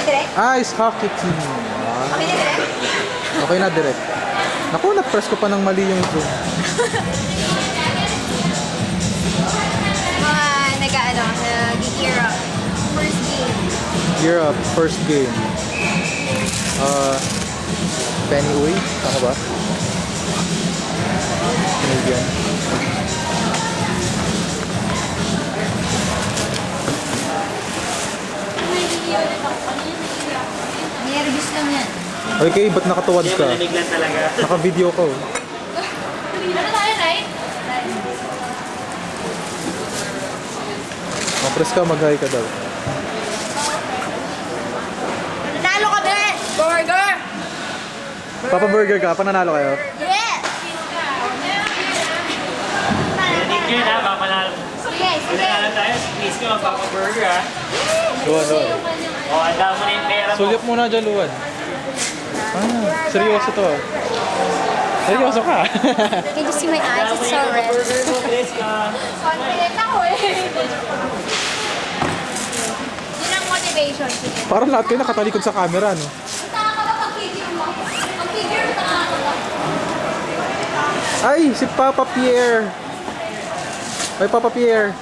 direct? Ice hockey team. Kami na direct? Okay na, direct. Naku, na-press ko pa ng mali yung zoom. Mga nag-gear up. First game. Gear up, first game. Penny Uy, tama ba? Canadian. Nervous lang yan. Okay, ba't nakatuwad ka? Malamig lang talaga. Naka-video ko. Ano tayo, right? Ma-press ka, mag-hi ka daw. Nanalo kami! Burger! Papa Burger ka, pananalo kayo? Yes! Thank you na, papanalo. Sige, sige. Panalo tayo, please ka magpapaburger ha. Luwan, luwan. O, handa mo na yung pera mo. Sulyap muna dyan, Luwan. Seryoso to. Seryoso ka. Can you see my eyes? It's so red. Burger mo, please ka. Confident ako eh. Yun ang motivation. Sige. Parang lahat kayo nakatalikod sa camera, no? Pag-figure mo. Pag-figure mo, nakakatawa. Ay, si Papa Pierre. Ay, Papa Pierre.